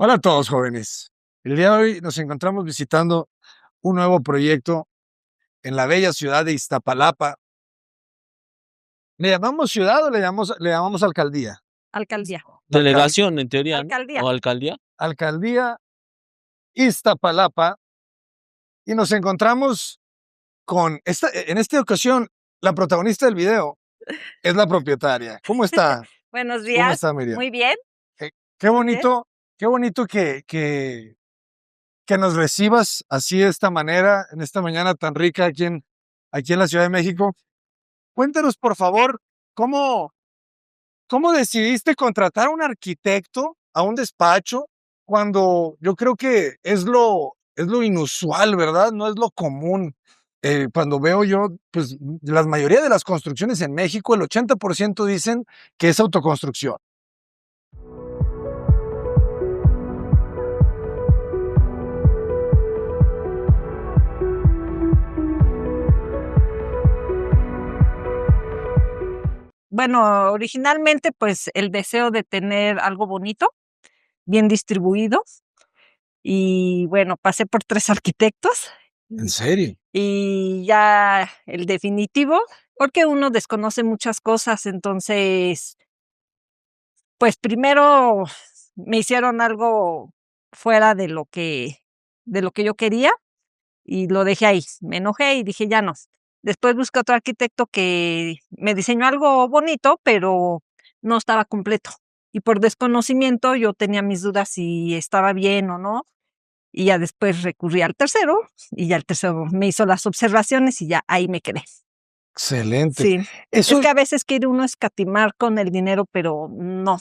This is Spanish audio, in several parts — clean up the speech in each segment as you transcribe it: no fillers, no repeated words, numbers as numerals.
Hola a todos, jóvenes. El día de hoy nos encontramos visitando un nuevo proyecto en la bella ciudad de Iztapalapa. ¿Le llamamos ciudad o le llamamos alcaldía? Alcaldía. Delegación, en teoría, ¿no? Alcaldía. ¿O alcaldía? Alcaldía Iztapalapa. Y nos encontramos con en esta ocasión, la protagonista del video es la propietaria. ¿Cómo está? Buenos ¿Cómo días. está, Miriam? Muy bien. Qué Muy bien. bonito que nos recibas así de esta manera, en esta mañana tan rica aquí en la Ciudad de México. Cuéntanos, por favor, ¿cómo, cómo decidiste contratar a un arquitecto, a un despacho, cuando yo creo que es lo inusual, ¿verdad? No es lo común. Cuando veo yo, pues la mayoría de las construcciones en México, el 80% dicen que es autoconstrucción. Bueno, originalmente, pues, el deseo de tener algo bonito, bien distribuido, y bueno, pasé por 3 arquitectos, ¿En serio? y ya el definitivo, porque uno desconoce muchas cosas, entonces, pues, primero me hicieron algo fuera de lo que yo quería, y lo dejé ahí. Me enojé y dije: "Ya no". Después busqué otro arquitecto que me diseñó algo bonito, pero no estaba completo. Y por desconocimiento yo tenía mis dudas si estaba bien o no, y ya después recurrí al tercero, y ya el tercero me hizo las observaciones y ya ahí me quedé. Excelente. Sí, es Eso, que a veces quiere uno escatimar con el dinero, pero no.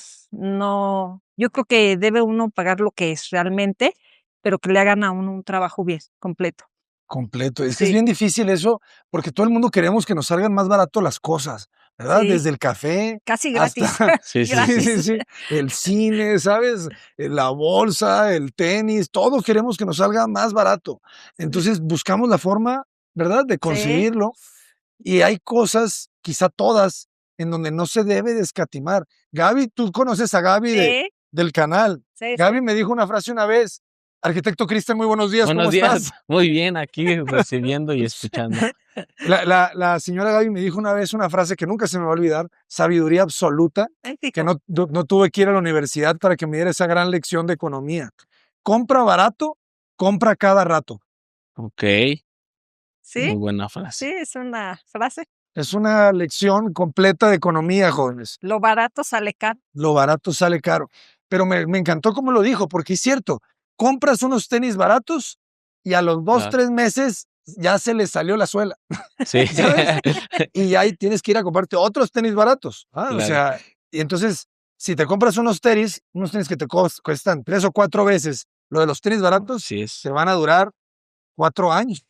Yo creo que debe uno pagar lo que es realmente, pero que le hagan a uno un trabajo bien, completo. completo. Es que es Sí, bien difícil eso, porque todo el mundo queremos que nos salgan más barato las cosas, ¿verdad? sí. Desde el café Casi hasta, gratis, Sí, sí, sí, sí. sí, gratis. sí, el cine, ¿sabes? La bolsa, el tenis, todos queremos que nos salga más barato. Entonces buscamos la forma, ¿verdad? De Sí, conseguirlo. Y hay cosas, quizá todas, en donde no se debe de escatimar. Gaby, tú conoces a Gaby sí, del canal. sí, sí. Gaby me dijo una frase una vez: arquitecto Cristian, muy buenos días, ¿cómo Buenos días. estás? Muy bien, aquí recibiendo y escuchando. La señora Gaby me dijo una vez una frase que nunca se me va a olvidar, sabiduría absoluta, que Ético. no tuve que ir a la universidad para que me diera esa gran lección de economía. Compra barato, compra cada rato. Okey, Sí, muy buena sí, frase. es una frase. Es una lección completa de economía, jóvenes. Lo barato sale caro. Lo barato sale caro. Pero me encantó cómo lo dijo, porque es cierto, compras unos tenis baratos y a los 2 Claro. 3 meses ya se les salió la suela, Sí. ¿sabes? Y ahí tienes que ir a comprarte otros tenis baratos, o Claro. sea, y entonces, si te compras unos tenis que te cuestan 3 o 4 veces lo de los tenis baratos, Así es. te van a durar 4 años.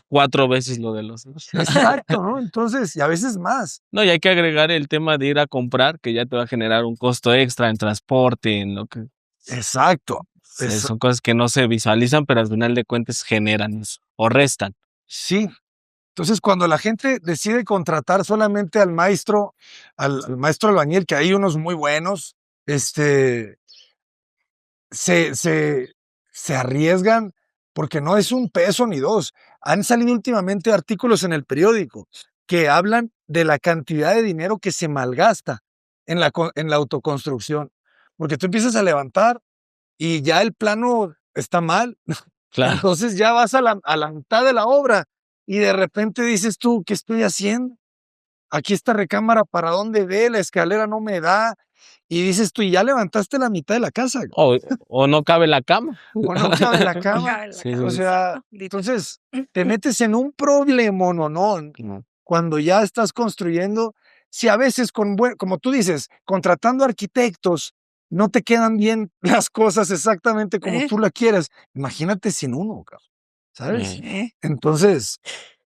4 veces lo de los dos. Exacto, ¿no? Entonces, y a veces más. No, y hay que agregar el tema de ir a comprar, que ya te va a generar un costo extra en transporte, en lo que Exacto. son cosas que no se visualizan, pero al final de cuentas generan eso, o restan. Sí. Entonces, cuando la gente decide contratar solamente al maestro albañil, que hay unos muy buenos, se, se, se arriesgan porque no es un peso ni dos. Han salido últimamente artículos en el periódico que hablan de la cantidad de dinero que se malgasta en la autoconstrucción. Porque tú empiezas a levantar y ya el plano está mal. Claro. Entonces ya vas a la mitad de la obra y de repente dices tú, ¿qué estoy haciendo? Aquí esta recámara, ¿para dónde ve? La escalera no me da. Y dices tú, y ya levantaste la mitad de la casa, O o no cabe la cama. o no cabe la No cama. cabe en la Sí, O sí, cabeza. sí. sea, Literal. entonces te metes en un problema, no, No. cuando ya estás construyendo. Si a veces como tú dices, contratando arquitectos, no te quedan bien las cosas exactamente como Sí, tú la quieres. Imagínate sin uno, cabrón, ¿sabes? sí, Entonces,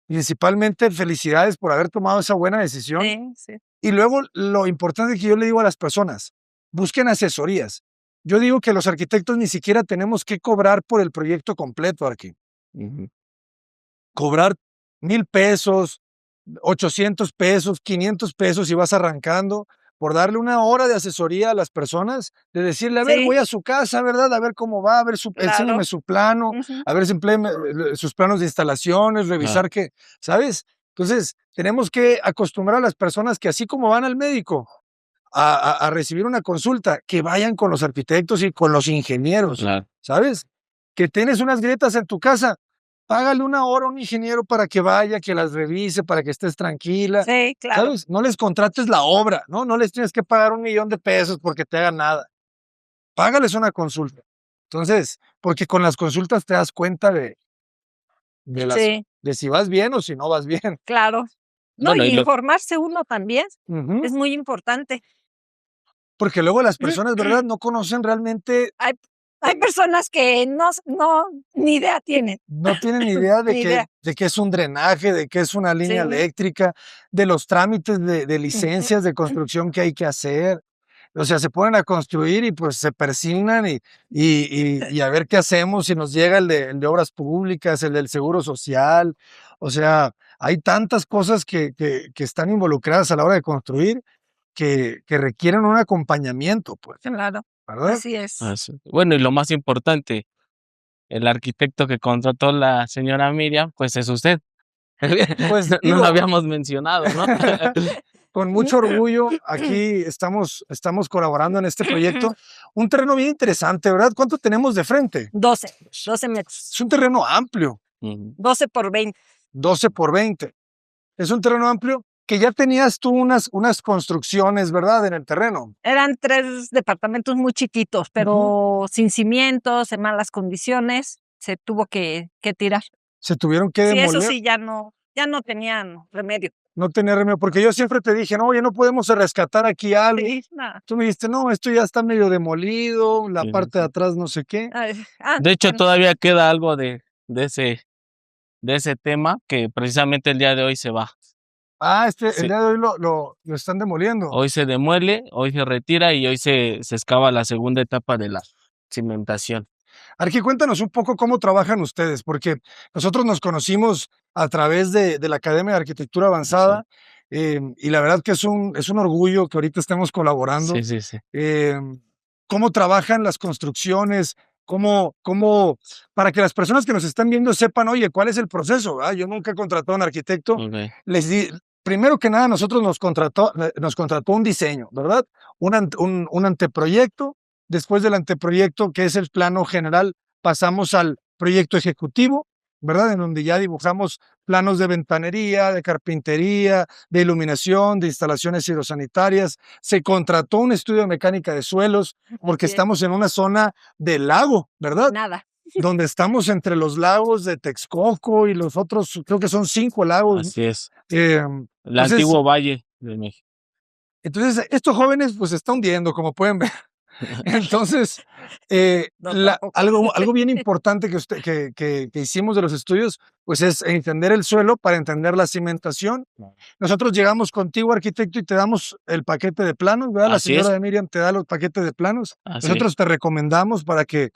principalmente felicidades por haber tomado esa buena decisión. sí, sí. Y luego lo importante que yo le digo a las personas, busquen asesorías. Yo digo que los arquitectos ni siquiera tenemos que cobrar por el proyecto completo aquí. Ujú. Cobrar 1,000 pesos, 800 pesos, 500 pesos y vas arrancando, por darle una hora de asesoría a las personas, de decirle, a ver, Sí. voy a su casa, ¿verdad? A ver cómo va, a ver, enséñame Claro. su plano, Ujú. a ver, sus planos de instalaciones, revisar que, ¿sabes? Entonces, tenemos que acostumbrar a las personas que así como van al médico a recibir una consulta, que vayan con los arquitectos y con los ingenieros, Claro. ¿sabes? Que tienes unas grietas en tu casa, págale una hora a un ingeniero para que vaya, que las revise, para que estés tranquila, Sí, claro. ¿sabes? No les contrates la obra, ¿no? No les tienes que pagar $1,000,000 porque te hagan nada. Págales una consulta. Entonces, porque con las consultas te das cuenta Sí, de si vas bien o si no vas bien. claro. No, Bueno, y y lo informarse uno también Ujú. es muy importante. Porque luego las personas, ¿verdad? No conocen realmente, Hay hay personas que ni idea tienen, no tienen ni idea ni idea. de qué es un drenaje, de qué es una línea Sí. eléctrica, de los trámites de Ujú. licencias de construcción que hay que hacer. O sea, se ponen a construir y pues se persignan y a ver qué hacemos, si nos llega el de obras públicas, el del seguro social. O sea, hay tantas cosas que están involucradas a la hora de construir que requieren un acompañamiento, pues, Claro, ¿verdad? así es. Bueno, y lo más importante, el arquitecto que contrató la señora Miriam, pues es usted. Pues No lo digo, habíamos mencionado, ¿no? con mucho orgullo, aquí estamos colaborando en este proyecto. Un terreno bien interesante, ¿verdad? ¿Cuánto tenemos de frente? 12 metros, Es un terreno amplio, Ujú. 12 por 20. 12 por 20. Es un terreno amplio que ya tenías tú unas construcciones, ¿verdad? En el terreno. Eran 3 departamentos muy chiquitos, Ujú. pero sin cimientos, en malas condiciones, se tuvo que tirar. Se tuvieron que Sí, eso demoler, sí, ya no tenían remedio. no tenía remedio, porque yo siempre te dije, no, oye, no podemos rescatar aquí algo. Sí, no. Tú me dijiste, no, esto ya está medio demolido, la Sí, sí, parte de sí. atrás no sé qué. De hecho, Bueno, todavía queda algo de ese tema que precisamente el día de hoy se va. Ah, el Sí. día de hoy lo están demoliendo. Hoy se demuele, hoy se retira y hoy se excava la segunda etapa de la cimentación. Arqui, cuéntanos un poco cómo trabajan ustedes, porque nosotros nos conocimos a través de la Academia de Arquitectura Sí, Avanzada, y la verdad que es un orgullo que ahorita estemos colaborando. sí, sí, sí. ¿Cómo trabajan las construcciones? Para que las personas que nos están viendo sepan, oye, ¿cuál es el proceso? ¿Verdad? Yo nunca he contratado a un arquitecto. Okey. Primero que nada, nosotros nos contrató un diseño, ¿verdad? Un anteproyecto. Después del anteproyecto, que es el plano general, pasamos al proyecto ejecutivo, ¿verdad? En donde ya dibujamos planos de ventanería, de carpintería, de iluminación, de instalaciones hidrosanitarias. Se contrató un estudio de mecánica de suelos, porque así es. estamos en una zona del lago, ¿verdad? Nada. Donde estamos entre los lagos de Texcoco y los otros, creo que son 5 lagos. Así es. Em, El entonces, antiguo Valle de México. estos jóvenes pues se está hundiendo, como pueden ver. Entonces, No, tampoco. algo bien importante que hicimos de los estudios, pues es entender el suelo para entender la cimentación. Nosotros llegamos contigo, arquitecto, y te damos el paquete de planos, ¿verdad? La Así es, señora de Miriam te da los paquetes de planos. así es. Nosotros te recomendamos para que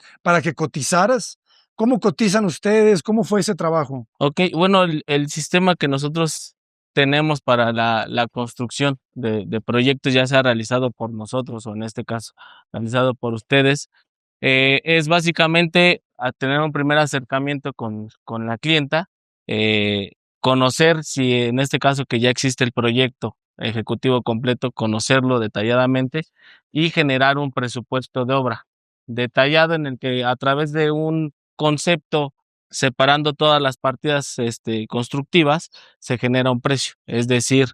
cotizaras. ¿Cómo cotizan ustedes? ¿Cómo fue ese trabajo? Okey, bueno, el sistema que nosotros tenemos para la construcción de proyectos, ya sea realizado por nosotros o en este caso, realizado por ustedes, es básicamente a tener un primer acercamiento con la clienta, conocer si en este caso que ya existe el proyecto ejecutivo completo, conocerlo detalladamente y generar un presupuesto de obra detallado en el que a través de un concepto separando todas las partidas, constructivas, se genera un precio. Es decir,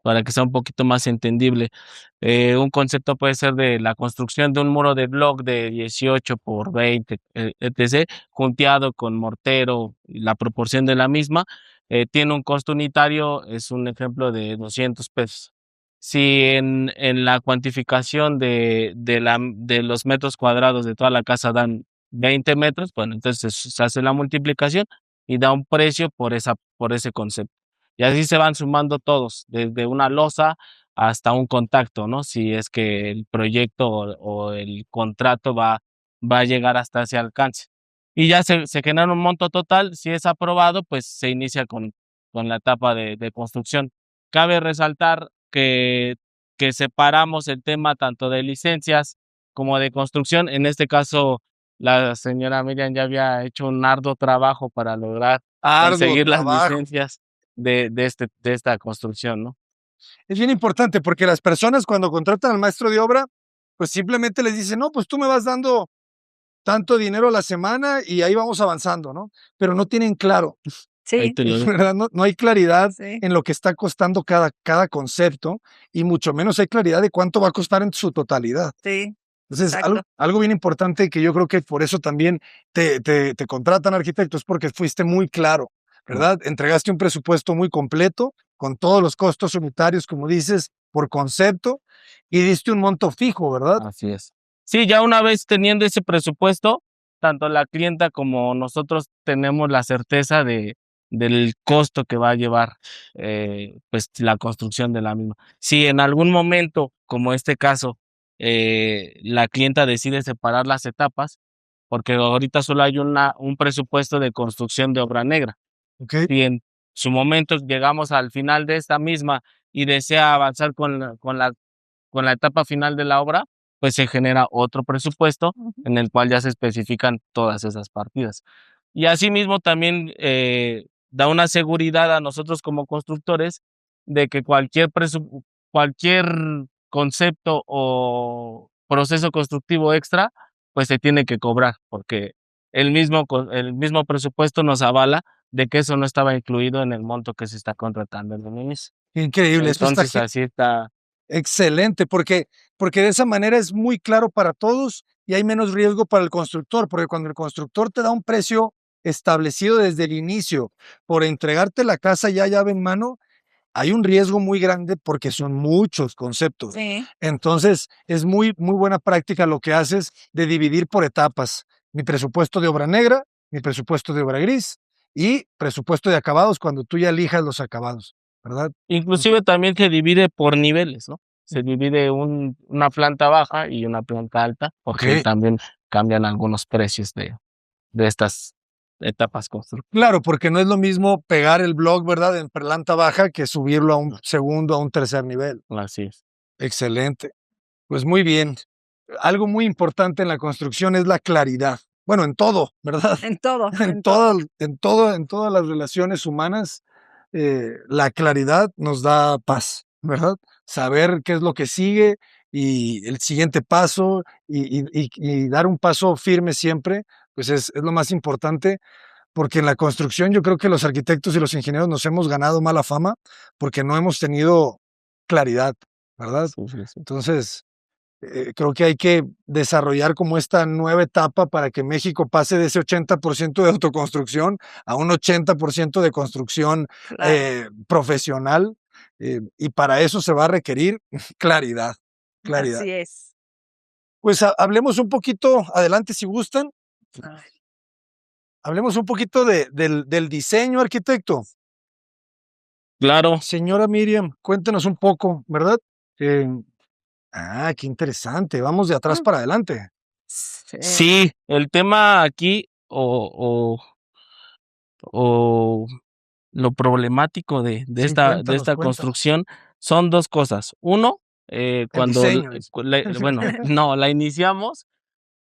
para que sea un poquito más entendible, un concepto puede ser de la construcción de un muro de bloc de 18 por 20, etc., junteado con mortero, y la proporción de la misma, tiene un costo unitario, es un ejemplo de $200. Si en la cuantificación de los metros cuadrados de toda la casa dan 20 metros, bueno, entonces se hace la multiplicación y da un precio por ese concepto. Y así se van sumando todos, desde una losa hasta un contacto, ¿no? Si es que el proyecto o el contrato va a llegar hasta ese alcance. Y ya se genera un monto total, si es aprobado, pues se inicia con la etapa de construcción. Cabe resaltar que que separamos el tema tanto de licencias como de construcción. En este caso, la señora Miriam ya había hecho un arduo trabajo para lograr Arduo conseguir las trabajo. licencias de esta construcción, ¿no? Es bien importante porque las personas cuando contratan al maestro de obra, pues simplemente les dicen, no, pues tú me vas dando tanto dinero a la semana y ahí vamos avanzando, ¿no? Pero no tienen claro, Ahí Sí, te lo dejo. ¿verdad? No hay claridad sí, en lo que está costando cada concepto y mucho menos hay claridad de cuánto va a costar en su totalidad. sí, Entonces, algo, exacto. algo bien importante que yo creo que por eso también te contratan arquitectos, porque fuiste muy claro, ¿verdad? Entregaste un presupuesto muy completo, con todos los costos unitarios, como dices, por concepto, y diste un monto fijo, ¿verdad? Así es. Sí, ya una vez teniendo ese presupuesto, tanto la clienta como nosotros tenemos la certeza del costo que va a llevar pues la construcción de la misma. Si en algún momento, como este caso, la clienta decide separar las etapas, porque ahorita solo hay un presupuesto de construcción de obra negra. Ok. Si en su momento llegamos al final de esta misma y desea avanzar con la etapa final de la obra, pues se genera otro presupuesto Ujú. en el cual ya se especifican todas esas partidas. Y asimismo también da una seguridad a nosotros como constructores de que cualquier concepto o proceso constructivo extra, pues se tiene que cobrar, porque el mismo presupuesto nos avala de que eso no estaba incluido en el monto que se está contratando en el inicio. Increíble, eso está Entonces, así está. excelente, porque de esa manera es muy claro para todos y hay menos riesgo para el constructor, porque cuando el constructor te da un precio establecido desde el inicio por entregarte la casa ya llave en mano, hay un riesgo muy grande porque son muchos conceptos. Sí, Entonces, es muy buena práctica lo que haces de dividir por etapas. Mi presupuesto de obra negra, mi presupuesto de obra gris y presupuesto de acabados cuando tú ya elijas los acabados, ¿verdad? Inclusive también se divide por niveles, ¿no? Se divide una planta baja y una planta alta, porque Ok. también cambian algunos precios de estas etapas constructivas. Claro, porque no es lo mismo pegar el blog, ¿verdad? En planta baja que subirlo a un segundo, a un tercer nivel. Así es. Excelente. Pues muy bien. Algo muy importante en la construcción es la claridad. Bueno, en todo, ¿verdad? en todo, En en todo. en todas las relaciones humanas, la claridad nos da paz, ¿verdad? Saber qué es lo que sigue y el siguiente paso y dar un paso firme siempre, pues es lo más importante, porque en la construcción yo creo que los arquitectos y los ingenieros nos hemos ganado mala fama porque no hemos tenido claridad, ¿verdad? Sí, sí, sí. Entonces, creo que hay que desarrollar como esta nueva etapa para que México pase de ese 80% de autoconstrucción a un 80% de construcción Claro, profesional, y para eso se va a requerir claridad, claridad. así es. Pues hablemos un poquito, adelante si gustan, Ay, hablemos un poquito del diseño, arquitecto. Claro. Señora Miriam, cuéntenos un poco, ¿verdad? Eh, qué interesante, vamos de atrás mm, para adelante. sí, Sí, el tema aquí o lo problemático Sí, de cuéntanos, esta cuéntanos. construcción son dos cosas. Uno, El cuando, diseño, dice. bueno, no, la iniciamos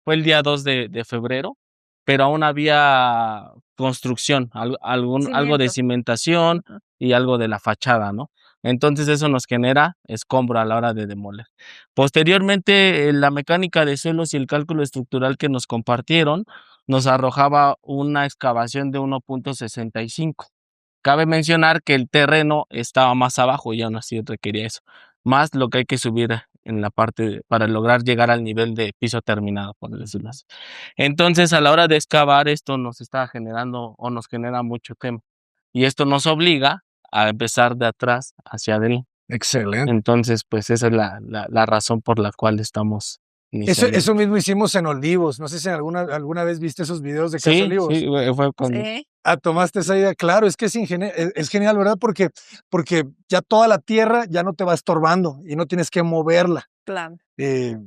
fue el día 2 de febrero, pero aún había construcción, algo de cimiento. cimentación Ujú, y algo de la fachada, ¿no? Entonces eso nos genera escombro a la hora de demoler. Posteriormente, la mecánica de suelos y el cálculo estructural que nos compartieron nos arrojaba una excavación de 1.65. Cabe mencionar que el terreno estaba más abajo y aún así requería eso, más lo que hay que subir en la parte para lograr llegar al nivel de piso terminado, por decirlo así. Entonces, a la hora de excavar, esto nos está generando o nos genera mucho tema. Y esto nos obliga a empezar de atrás hacia adelante. Excelente. Entonces, pues esa es la razón por la cual estamos iniciando. Eso mismo hicimos en Olivos. No sé si alguna vez viste esos videos de Casa Sí, Olivos. sí, fue cuando. Sí, Tomaste esa idea. Claro, es que es genial, ¿verdad? Porque ya toda la tierra ya no te va estorbando y no tienes que moverla. claro. Eh,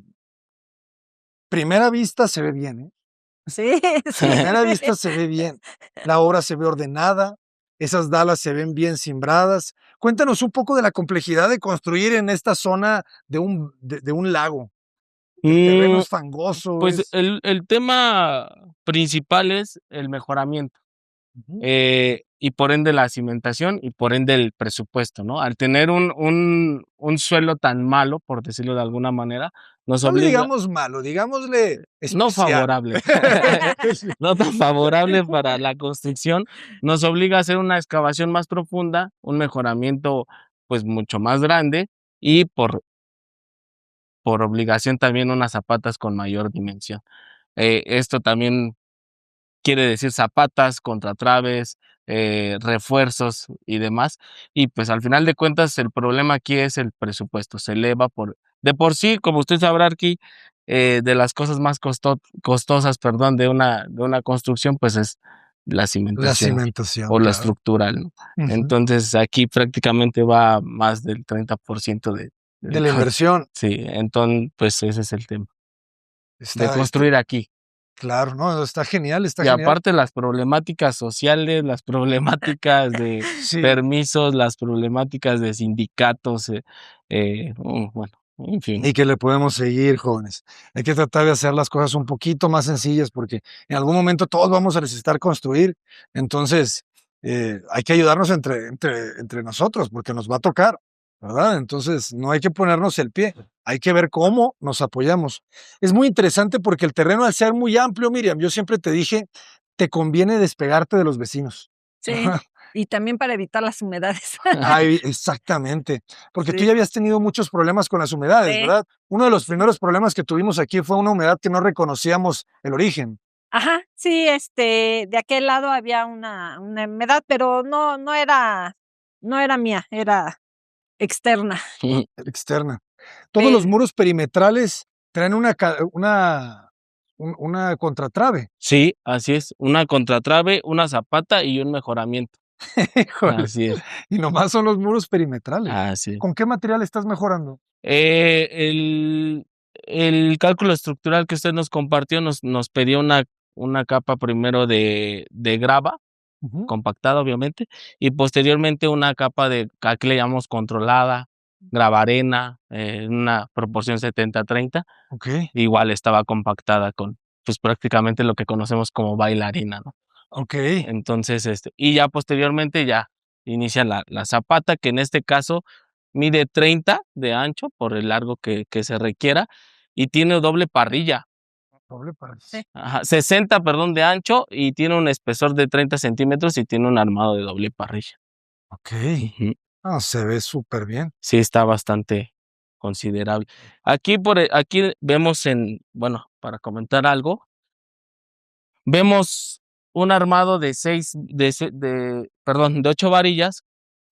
primera vista se ve bien, ¿eh? Sí, sí. Primera vista se ve bien. La obra se ve ordenada, esas dalas se ven bien cimbradas. Cuéntanos un poco de la complejidad de construir en esta zona de un lago. El terreno Mm, es fangoso, pues el tema principal es el mejoramiento. Ujú. Y por ende la cimentación y por ende el presupuesto, ¿no? Al tener un suelo tan malo, por decirlo de alguna manera, nos No le obliga, digamos malo, digámosle no especial. favorable, no tan favorable para la construcción, nos obliga a hacer una excavación más profunda, un mejoramiento pues mucho más grande y por obligación también unas zapatas con mayor dimensión. Esto también quiere decir zapatas, contratraves, refuerzos y demás. Y pues al final de cuentas el problema aquí es el presupuesto, se eleva de por sí, como usted sabrá aquí, de las cosas más costosas, perdón, de una construcción, pues es la La cimentación cimentación, o la claro. estructural, ¿no? Ujú. Entonces aquí prácticamente va más del 30% De de la todo. inversión. Sí, entonces pues ese es el tema, de Está construir aquí. claro, no, está genial, está Y genial. aparte las problemáticas sociales, las problemáticas de Sí, permisos, las problemáticas de sindicatos, bueno, en fin. y que le podemos seguir, jóvenes. Hay que tratar de hacer las cosas un poquito más sencillas porque en algún momento todos vamos a necesitar construir. Entonces, hay que ayudarnos entre nosotros porque nos va a tocar, ¿verdad? Entonces, no hay que ponernos el pie, hay que ver cómo nos apoyamos. Es muy interesante porque el terreno, al ser muy amplio, Miriam, yo siempre te dije, te conviene despegarte de los vecinos. Sí, y también para evitar las humedades. Ay, exactamente, porque tú Sí, ya habías tenido muchos problemas con las humedades, sí, ¿verdad? Uno de los sí. primeros problemas que tuvimos aquí fue una humedad que no reconocíamos el origen. Ajá, sí, de aquel lado había una humedad, pero no era mía, era externa. Externa. Todos los Pero muros perimetrales traen una contratrave. Sí, así es, una contratrave, una zapata y un mejoramiento. Híjole, Así es, y nomás son los muros perimetrales. así es. ¿Con qué material estás mejorando? Eh, el, el cálculo estructural que usted nos compartió nos pedía una capa primero de grava, Ujú, compactada obviamente, y posteriormente una capa aquí le llamamos controlada, gravarena, en una proporción 70-30, okey, igual estaba compactada con, pues, prácticamente lo que conocemos como bailarina, ¿no? okey, Entonces, y ya posteriormente ya inicia la zapata, que en este caso mide 30 de ancho por el largo que se requiera y tiene doble parrilla. doble pares. sí. Ajá, 60, perdón, de ancho y tiene un espesor de 30 centímetros y tiene un armado de doble parrilla. Okey. Ujú. Ah, se ve súper bien. Sí, está bastante considerable. Aquí vemos bueno, para comentar algo, vemos un armado de 6 perdón, de 8 varillas,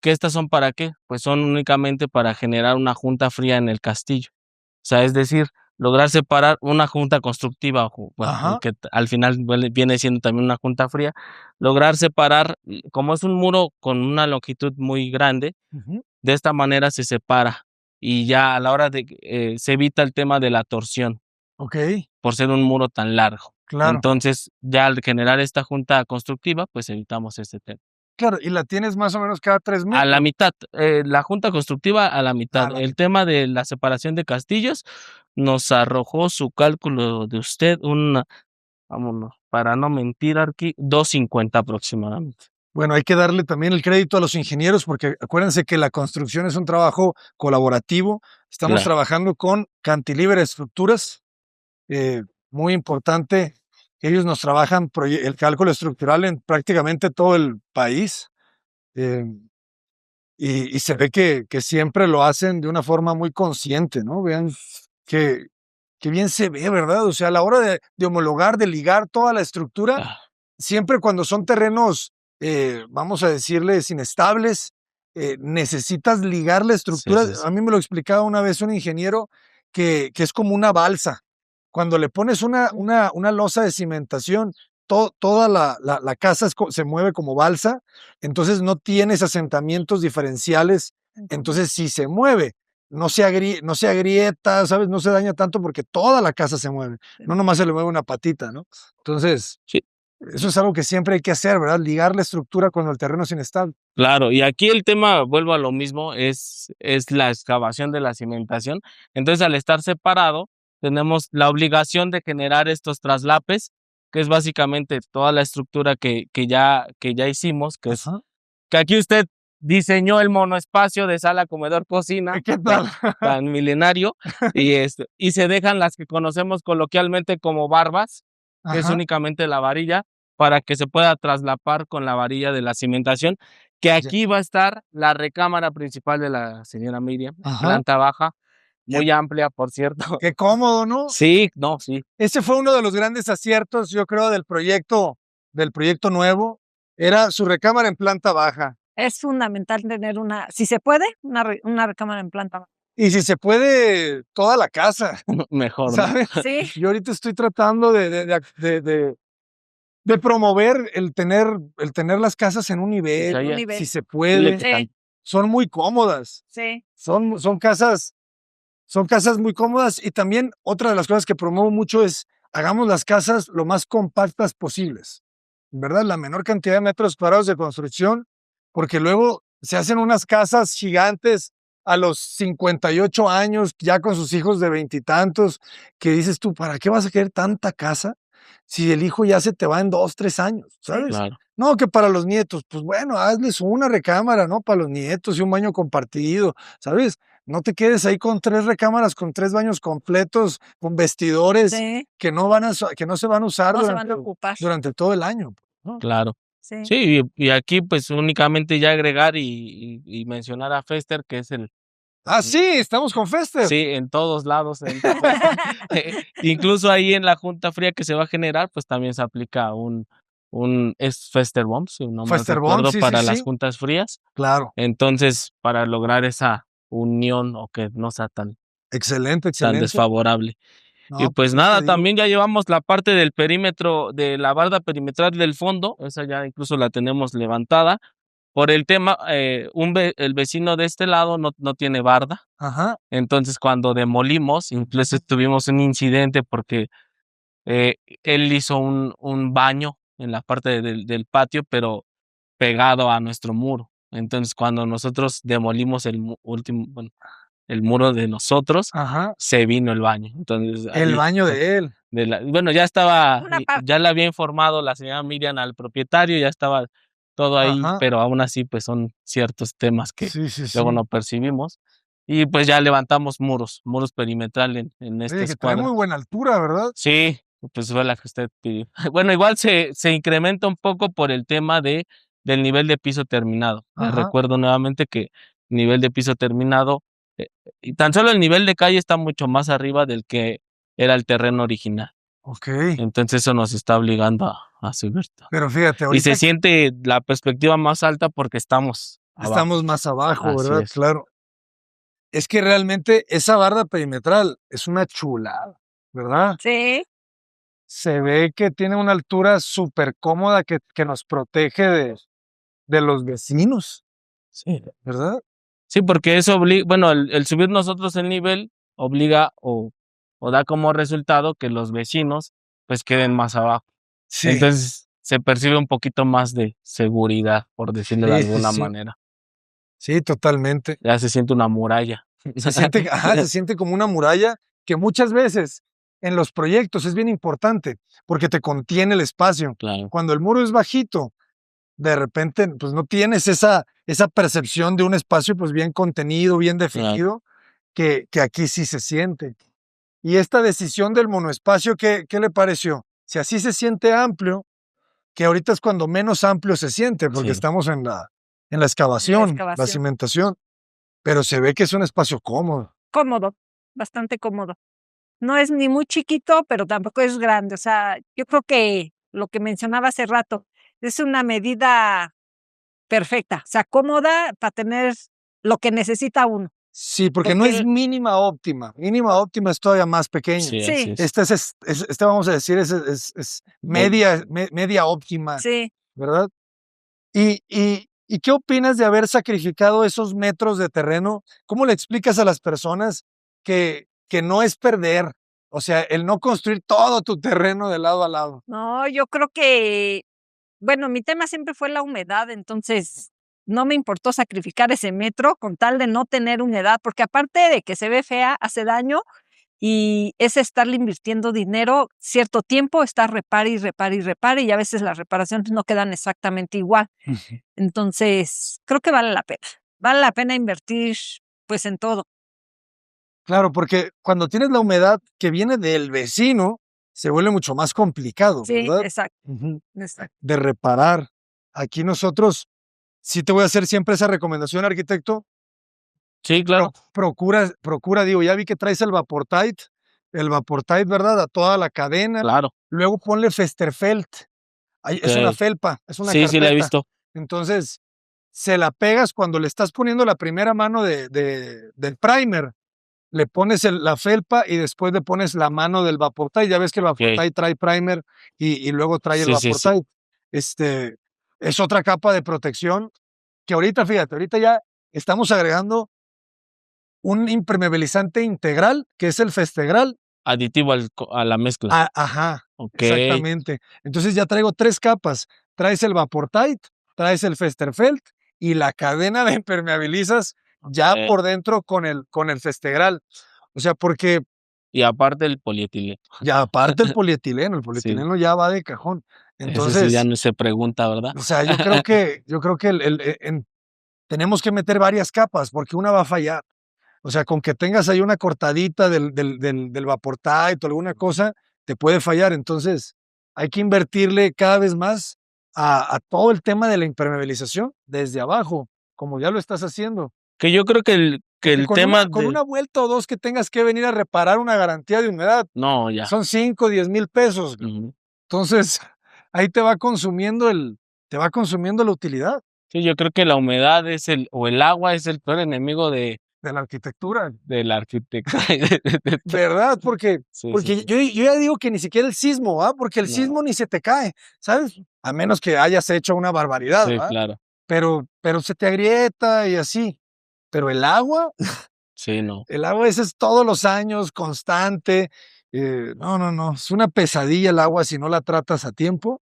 que estas son ¿para qué? Pues son únicamente para generar una junta fría en el castillo. O sea, es decir, lograr separar una junta constructiva, bueno, Ajá, que al final viene siendo también una junta fría, lograr separar, como es un muro con una longitud muy grande, ujú, de esta manera se separa y ya a la hora de se evita el tema de la torsión okey, por ser un muro tan largo. claro. Entonces, ya al generar esta junta constructiva, pues evitamos este tema. Claro, y la tienes más o menos cada 3 A la metros, mitad, la junta constructiva a la mitad. a la El mitad. tema de la separación de castillos nos arrojó su cálculo de usted vámonos, para no mentir aquí, 250 aproximadamente. Bueno, hay que darle también el crédito a los ingenieros, porque acuérdense que la construcción es un trabajo colaborativo. Estamos Claro. trabajando con Cantilever Estructuras, eh, muy importante. Ellos nos trabajan el cálculo estructural en prácticamente todo el país, eh, y se ve que siempre lo hacen de una forma muy consciente, ¿no? Vean que qué bien se ve, ¿verdad? O sea, a la hora de homologar, de ligar toda la estructura, Ah, siempre cuando son terrenos, vamos a decirles, inestables, necesitas ligar la sí, estructura. sí, sí. A mí me lo explicaba una vez un ingeniero que es como una balsa. Cuando le pones una losa de cimentación, toda la casa se mueve como balsa, entonces no tienes asentamientos diferenciales. Entonces, si se mueve, no se agrieta, ¿sabes? No se daña tanto porque toda la casa se mueve, no nomás se le mueve una patita, ¿no? Entonces, Sí. Eso es algo que siempre hay que hacer, ¿verdad? Ligar la estructura cuando el terreno es inestable. Claro, y aquí el tema, vuelvo a lo mismo, es la excavación de la cimentación. Entonces, al estar separado, tenemos la obligación de generar estos traslapes, que es básicamente toda la estructura que ya hicimos, que Ajá. aquí usted diseñó el monoespacio de sala, comedor, cocina, ¿Qué tal? tan milenario, y se dejan las que conocemos coloquialmente como barbas, que es Ajá. únicamente la varilla, para que se pueda traslapar con la varilla de la cimentación, que aquí va a estar la recámara principal de la señora Miriam, Ajá. planta baja, Qué- muy amplia, por cierto. Qué cómodo, ¿no? Sí, no, sí. Ese fue uno de los grandes aciertos, yo creo, del proyecto nuevo. Era su recámara en planta baja. Es fundamental tener si se puede, una recámara en planta baja. Y si se puede, toda la casa, Mejor, ¿no? ¿sabes? Sí, Yo ahorita estoy tratando de promover el tener las casas en un Que se nivel, haya- un nivel. si se dile puede. que Sí. can- Son muy cómodas. Sí, Son casas muy cómodas. Y también otra de las cosas que promuevo mucho es hagamos las casas lo más compactas posibles, ¿verdad? La menor cantidad de metros cuadrados de construcción, porque luego se hacen unas casas gigantes a los 58 años, ya con sus hijos de veintitantos, que dices tú, ¿para qué vas a querer tanta casa si el hijo ya se te va en 2, 3 años? ¿Sabes? Claro, No, que para los nietos, pues bueno, hazles una recámara, ¿no? Para los nietos y un baño compartido, ¿sabes? No te quedes ahí con 3 recámaras, con 3 baños completos, con vestidores sí, que no se van a usar no se van a ocupar. durante todo el año, ¿no? claro. Sí. Sí, y aquí pues únicamente ya agregar y mencionar a Fester, que es el, Ah, sí, estamos con Fester. sí, en todos lados. Incluso ahí en la junta fría que se va a generar, pues también se aplica es Fester Bomb, si no mal Fester Bomb, recuerdo, sí, para sí, las sí. juntas frías. Claro. Entonces, para lograr esa unión o que no sea tan Excelente, excelente. desfavorable. Y No, pues ¿qué te nada, digo? también ya llevamos la parte del perímetro, de la barda perimetral del fondo, esa ya incluso la tenemos levantada. Por el tema, el vecino de este lado no tiene barda, Ajá. entonces cuando demolimos, incluso tuvimos un incidente porque eh, él hizo un baño en la parte del patio, pero pegado a nuestro muro. Entonces cuando nosotros demolimos bueno, el muro de nosotros, Ajá. se vino el baño. Entonces El ahí, baño de él. bueno, ya estaba, Una parte. ya le había informado la señora Miriam al propietario, ya estaba todo ahí, Ajá. pero aún así pues son ciertos temas que Sí, sí, luego sí. no percibimos. Y pues ya levantamos muros perimetrales en esta Oye, que trae escuadra. muy buena altura, ¿verdad? Sí, pues fue la que usted pidió. Bueno, igual se incrementa un poco por el tema del nivel de piso terminado. Les Ajá. recuerdo nuevamente que nivel de piso terminado, y tan solo el nivel de calle está mucho más arriba del que era el terreno original. Ok. Entonces eso nos está obligando a subir todo. Pero fíjate, Y ahorita se siente la perspectiva más alta porque estamos abajo. estamos más abajo, Así ¿verdad? es. Claro. Es que realmente esa barda perimetral es una chulada, ¿verdad? Sí, Se ve que tiene una altura súper cómoda que nos protege de los vecinos, Sí. ¿verdad? Sí, porque eso obliga, bueno, el subir nosotros el nivel obliga o da como resultado que los vecinos pues queden más abajo. Sí, Entonces se percibe un poquito más de seguridad, por decirlo de sí, sí, alguna sí. manera. Sí, totalmente. Ya se siente una muralla. Se siente, se siente como una muralla que muchas veces en los proyectos es bien importante porque te contiene el espacio. Claro, Cuando el muro es bajito, de repente, pues no tienes esa percepción de un espacio pues bien contenido, bien definido, que aquí sí se siente. Y esta decisión del monoespacio, ¿qué le pareció? Si así se siente amplio, que ahorita es cuando menos amplio se siente, porque sí. estamos en la excavación, la excavación. cimentación, pero se ve que es un espacio cómodo. Cómodo, bastante cómodo. No es ni muy chiquito, pero tampoco es grande. O sea, yo creo que lo que mencionaba hace rato es una medida perfecta, o sea, cómoda para tener lo que necesita uno. Sí, porque no Porque es mínima óptima. Mínima óptima es todavía más pequeña. Sí, Sí. así es. Esta vamos a decir, es media óptima, sí, ¿verdad? ¿Y qué opinas de haber sacrificado esos metros de terreno? ¿Cómo le explicas a las personas que no es perder, O sea, el no construir todo tu terreno de lado a lado. No, yo creo que, bueno, mi tema siempre fue la humedad, entonces no me importó sacrificar ese metro con tal de no tener humedad, porque aparte de que se ve fea, hace daño y es estarle invirtiendo dinero cierto tiempo, estar repare y repare y repare, y a veces las reparaciones no quedan exactamente igual. Entonces, creo que vale la pena. Vale la pena invertir, pues, en todo. Claro, porque cuando tienes la humedad que viene del vecino, se vuelve mucho más complicado, Sí, ¿verdad? exacto, Ujú. exacto. De reparar. Aquí nosotros, sí te voy a hacer siempre esa recomendación, arquitecto. Sí, claro. Procura, digo, ya vi que traes el Vaportite, ¿verdad? A toda la cadena. Claro. Luego ponle Festerfelt. Es una Ok. felpa, es una Sí, sí la he carpeta. visto. Entonces, se la pegas cuando le estás poniendo la primera mano del primer. Le pones la felpa y después le pones la mano del Vaportite. Ya ves que el Vaportite trae primer y luego trae el Sí, sí, sí. Vaportite. Es otra capa de protección que ahorita, fíjate, ahorita ya estamos agregando un impermeabilizante integral, que es el Festegral. Aditivo a la mezcla. Ajá, Ok. exactamente. Entonces ya traigo 3 capas. Traes el Vaportite, traes el Festerfelt y la cadena de impermeabilizas ya por dentro con el Festegral. O sea, porque Y aparte el polietileno. ya aparte el Sí, polietileno ya va de cajón. ese sí ya Entonces, no se pregunta, ¿verdad? o sea, yo creo que tenemos que meter varias capas porque una va a fallar. O sea, con que tengas ahí una cortadita del Vaportite o alguna cosa, te puede fallar. Entonces, hay que invertirle cada vez más a todo el tema de la impermeabilización desde abajo, como ya lo estás haciendo. Que yo creo que el Porque con tema con de una vuelta o 2 que tengas que venir a reparar una garantía de humedad, no, ya. son 5, 10,000 pesos. Ujú. Entonces, ahí te va consumiendo la utilidad Sí, yo creo que la humedad o el agua es el peor enemigo de la arquitectura. del arquitecto y de todo. ¿Verdad? Porque Sí, sí, porque sí. yo ya digo que ni siquiera el sismo, ¿va? Porque el No, sismo ni se te cae, ¿sabes? A menos que hayas hecho una barbaridad, sí, ¿va? claro. Pero se te agrieta y así. Pero Sí, no. el agua ese es todos los años, constante. No, no, no, es una pesadilla el agua si no la tratas a tiempo,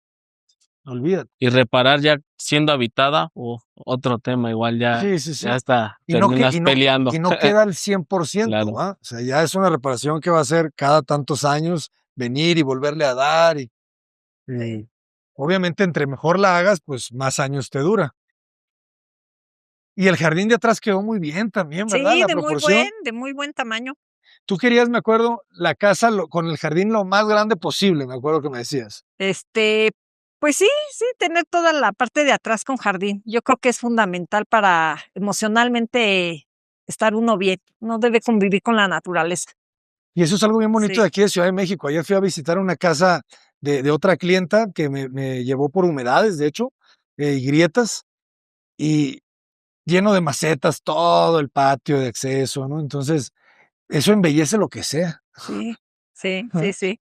olvídate. Y reparar ya siendo habitada, otro tema, igual Sí, sí, sí. ya hasta Y no que terminas y no peleando. y no queda al 100%, Claro. ¿va? O sea, ya es una reparación que va a ser cada tantos años, venir y volverle a dar y obviamente, entre mejor la hagas, pues, más años te dura. Y el jardín de atrás quedó muy bien también, ¿verdad? Sí, La proporción. de muy buen tamaño. Tú querías, me acuerdo, la casa con el jardín lo más grande posible, me acuerdo que me decías. Este, pues sí, sí, tener toda la parte de atrás con jardín. Yo creo que es fundamental para emocionalmente estar uno bien. Uno debe convivir con la naturaleza. Y eso es algo bien bonito Sí, de aquí de Ciudad de México. Ayer fui a visitar una casa de otra clienta que me llevó por humedades, de hecho, y grietas, y lleno de macetas, todo el patio de acceso, ¿no? Entonces, eso embellece lo que sea. sí, sí, Ajá. sí, sí,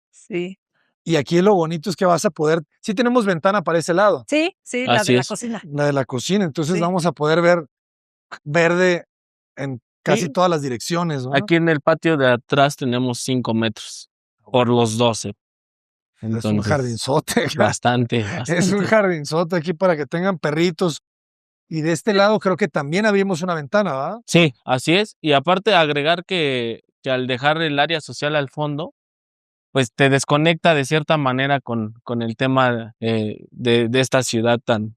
sí. Y aquí lo bonito es que vas a poder, sí tenemos ventana para ese lado, Sí, sí, la de Así la es. cocina. la de la cocina, entonces Sí, vamos a poder ver verde en casi Sí, todas las direcciones, ¿no? aquí en el patio de atrás tenemos 5 metros por los 12. Es un Entonces, jardinzote, bastante, es un bastante. jardinzote aquí para que tengan perritos. Y de este lado creo que también abrimos una ventana, ¿va? Sí, así es. Y aparte agregar que al dejar el área social al fondo, pues te desconecta de cierta manera con el tema de esta ciudad tan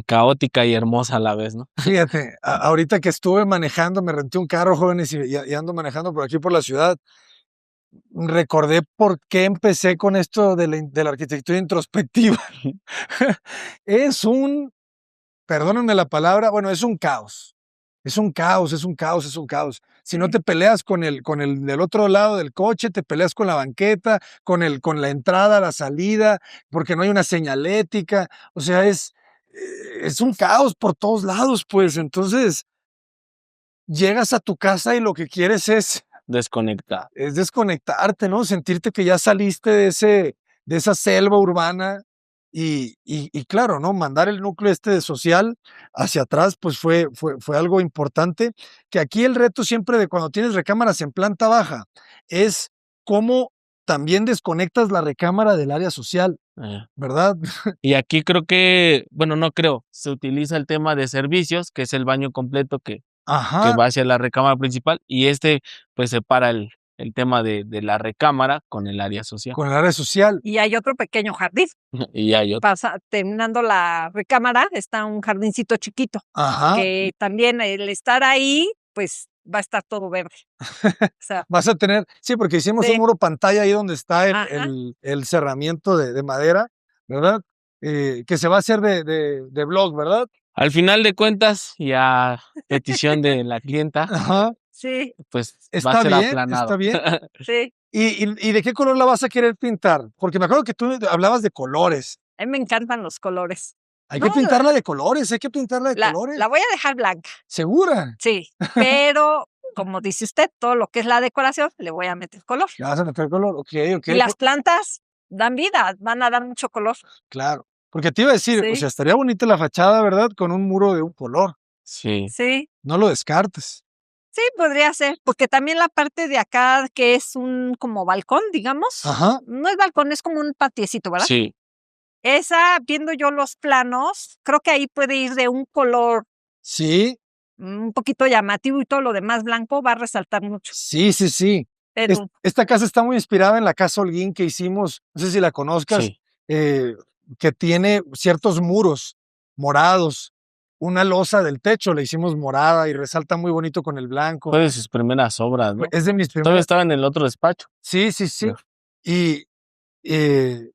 caótica y hermosa a la vez, ¿no? Fíjate, ahorita que estuve manejando, me renté un carro, jóvenes, y ando manejando por aquí por la ciudad. Recordé por qué empecé con esto de la arquitectura introspectiva. Es perdónenme la palabra, bueno, es un caos. Es un caos, es un caos, es un caos. Si no sí, te peleas con el del otro lado del coche, te peleas con la banqueta, con la entrada, la salida, porque no hay una señalética. O sea, es un caos por todos lados, pues. Entonces, llegas a tu casa y lo que quieres Desconectar. es desconectarte, ¿no? Sentirte que ya saliste de esa selva urbana y claro, ¿no? Mandar el núcleo social hacia atrás, pues fue algo importante, que aquí el reto siempre de cuando tienes recámaras en planta baja es cómo también desconectas la recámara del área social, Eh, ¿verdad? Y aquí creo que, bueno, no creo, se utiliza el tema de servicios, que es el baño completo que Ajá, va hacia la recámara principal, y pues separa el tema de la recámara con el área social. con el área social. Y hay otro pequeño jardín. Y hay otro. Terminando la recámara, está un jardincito chiquito, Ajá, que también el estar ahí, pues va a estar todo verde. O sea, vas a tener, sí, porque hicimos un Sí. muro pantalla ahí donde está Ajá. el cerramiento de madera, ¿verdad? Que se va a hacer de blog, ¿verdad? Al final de cuentas, y a petición de la clienta, Ajá, sí, pues va a está ser bien, aplanado. está bien. sí. ¿Y de qué color la vas a querer pintar? Porque me acuerdo que tú hablabas de colores. A mí me encantan los colores. Hay No, que pintarla de colores, hay que pintarla de colores. La voy a dejar blanca, ¿Segura? sí, pero como dice usted, todo lo que es la decoración, le voy a meter color. ¿Le vas a meter color? Ok, ok. Y las plantas dan vida, van a dar mucho color. Claro. Porque te iba a decir, o Sí. sea, estaría bonita la fachada, ¿verdad? Con un muro de un color. Sí. Sí, No lo descartes. sí, podría ser, porque también la parte de acá, que es un como balcón, digamos, Ajá. no es balcón, es como un patiecito, ¿verdad? Sí. Esa, viendo yo los planos, creo que ahí puede ir de un color Sí, un poquito llamativo y todo lo demás blanco va a resaltar mucho. sí, sí, sí. Pero Esta casa está muy inspirada en la casa Holguín que hicimos, no sé si la conozcas, Sí. que tiene ciertos muros morados, una losa del techo le hicimos morada y resalta muy bonito con el blanco. Fue de sus primeras obras, ¿no? Es de mis Todavía primeras. estaba en el otro despacho. Sí, sí, sí. Ya. Y, eh,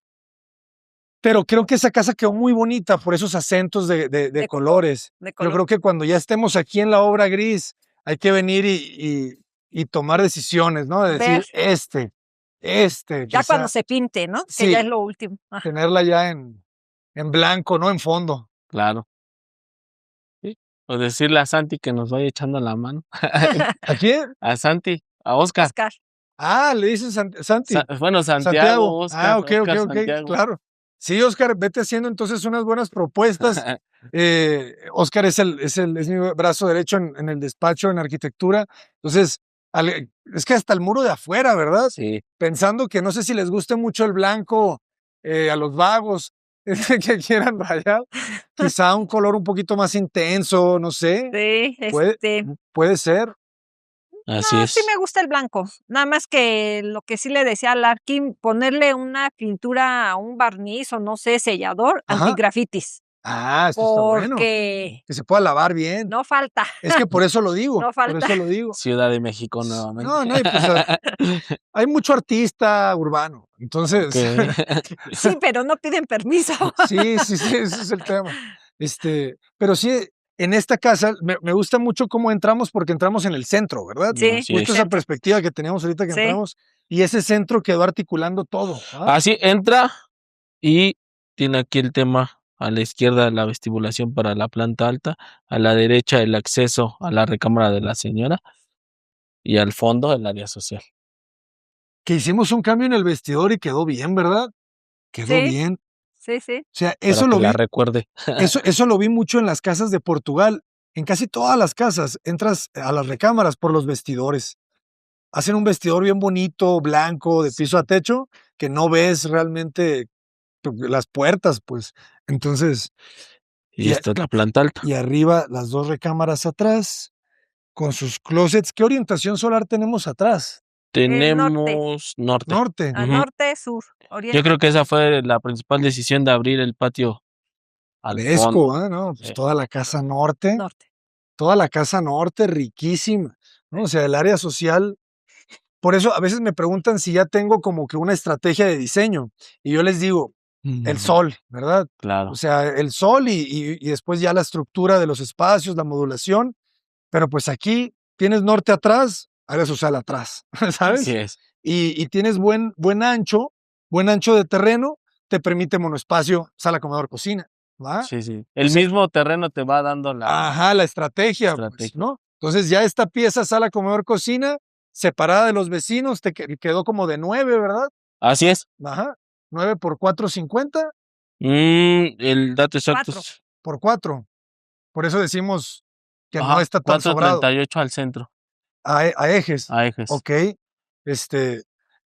pero creo que esa casa quedó muy bonita por esos acentos de colores. de Yo color. creo que cuando ya estemos aquí en la obra gris, hay que venir y tomar decisiones, ¿no? De decir, Ver. que Ya cuando sea, se pinte, ¿no? Que sí, ya es lo último. Ajá. tenerla ya en blanco, no en fondo. Claro. Sí. O decirle a Santi que nos vaya echando la mano. ¿A quién? A Santi, a Oscar. Oscar. Ah, le dicen Santi. Bueno, Santiago, Santiago. Oscar, Ok, Oscar, ok, Santiago. claro. Sí, Oscar, vete haciendo entonces unas buenas propuestas. Oscar es mi brazo derecho en el despacho en arquitectura. Entonces, es que hasta el muro de afuera, ¿verdad? Sí. Pensando que no sé si les guste mucho el blanco a los vagos que quieran rayar. Quizá un color un poquito más intenso, no sé. Sí, Puede ser. Así no, es. sí me gusta el blanco. Nada más que lo que sí le decía a Larkin, ponerle una pintura, un barniz o no sé, sellador, Ajá. antigrafitis. Ah, esto está bueno. Porque Que se pueda lavar bien. no falta. Es que por eso lo digo. No Por falta. eso lo digo. Ciudad de México nuevamente. No, no, y pues hay mucho artista urbano. Entonces, Ok. Sí, pero no piden permiso. sí, sí, sí, ese es el tema. Pero sí, en esta casa me gusta mucho cómo entramos porque entramos en el centro, ¿verdad? Sí, Así Justo es. esa perspectiva que teníamos ahorita que Sí. entramos y ese centro quedó articulando todo. ¿Ah? Así entra y tiene aquí el tema a la izquierda la vestibulación para la planta alta, a la derecha el acceso a la recámara de la señora y al fondo el área social. Que hicimos un cambio en el vestidor y quedó bien, ¿verdad? Quedó Sí. bien. Sí, sí. O sea, Para eso que lo la vi. recuerde. Eso lo vi mucho en las casas de Portugal. En casi todas las casas entras a las recámaras por los vestidores. Hacen un vestidor bien bonito, blanco, de piso a techo, que no ves realmente las puertas, pues. Entonces, Y esta es la planta alta. y arriba las dos recámaras atrás, con sus closets. ¿Qué orientación solar tenemos atrás? Tenemos norte. Norte. A Ujú. norte, sur, oriente. Yo creo que esa fue la principal decisión de abrir el patio al Fresco, fondo. ¿ah? ¿No? Pues Sí. toda la casa norte. Norte. Toda la casa norte, riquísima, ¿no? O sea, el área social. Por eso a veces me preguntan si ya tengo como que una estrategia de diseño y yo les digo, el sol, ¿verdad? Claro. O sea, el sol y después ya la estructura de los espacios, la modulación, pero pues aquí tienes norte atrás, área social atrás, ¿sabes? Así es. Y tienes buen ancho de terreno, te permite monoespacio, sala, comedor, cocina, ¿va? Sí, sí. El mismo terreno te va dando la Ajá, la estrategia, pues, estrategia. ¿no? Entonces ya esta pieza, sala, comedor, cocina, separada de los vecinos, te quedó como de 9, ¿verdad? Así es. Ajá, 9 por 4, 50. El dato exacto 4. es Por 4. Por eso decimos que no está tan sobrado. 4.38 al centro, A ejes. a ejes. Ok.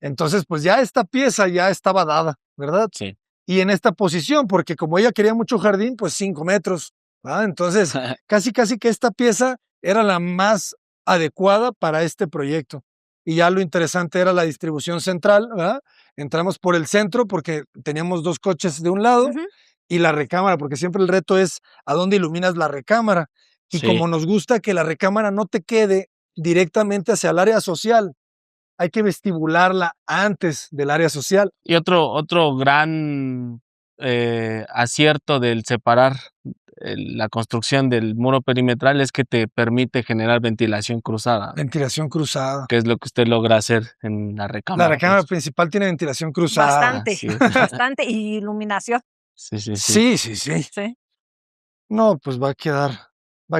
Entonces, pues ya esta pieza ya estaba dada, ¿verdad? Sí. Y en esta posición, porque como ella quería mucho jardín, pues 5 metros. Entonces, casi que esta pieza era la más adecuada para este proyecto. Y ya lo interesante era la distribución central, ¿verdad? Entramos por el centro porque teníamos 2 coches de un lado y la recámara, porque siempre el reto es a dónde iluminas la recámara. Y Sí. como nos gusta que la recámara no te quede directamente hacia el área social, hay que vestibularla antes del área social. Y otro gran acierto del separar la construcción del muro perimetral es que te permite generar ventilación cruzada, Ventilación cruzada. que es lo que usted logra hacer en la recámara. La recámara principal tiene ventilación cruzada. Bastante, Así es. bastante. Y iluminación. Sí, sí, Sí, sí. sí, sí. Sí. No, pues va a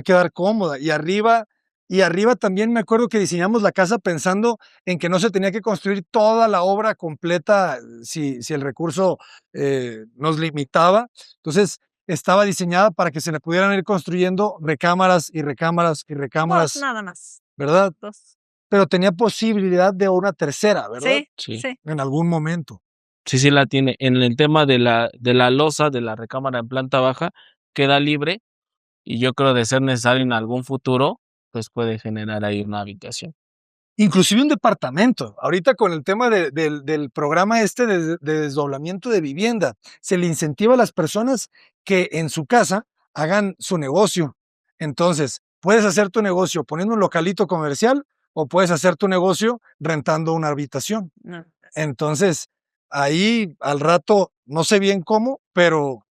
quedar cómoda. Y arriba también me acuerdo que diseñamos la casa pensando en que no se tenía que construir toda la obra completa si el recurso nos limitaba. Entonces, estaba diseñada para que se le pudieran ir construyendo recámaras y recámaras y 2 recámaras, nada más. ¿verdad? 2. Pero tenía posibilidad de una tercera, ¿verdad? Sí, Sí. sí. En algún momento. Sí, sí la tiene. En el tema de la losa de la recámara en planta baja, queda libre y yo creo de ser necesario en algún futuro, pues puede generar ahí una habitación. Inclusive un departamento. Ahorita con el tema del programa de desdoblamiento de vivienda, se le incentiva a las personas que en su casa hagan su negocio. Entonces, puedes hacer tu negocio poniendo un localito comercial o puedes hacer tu negocio rentando una habitación. No. Entonces, ahí al rato, no sé bien cómo, pero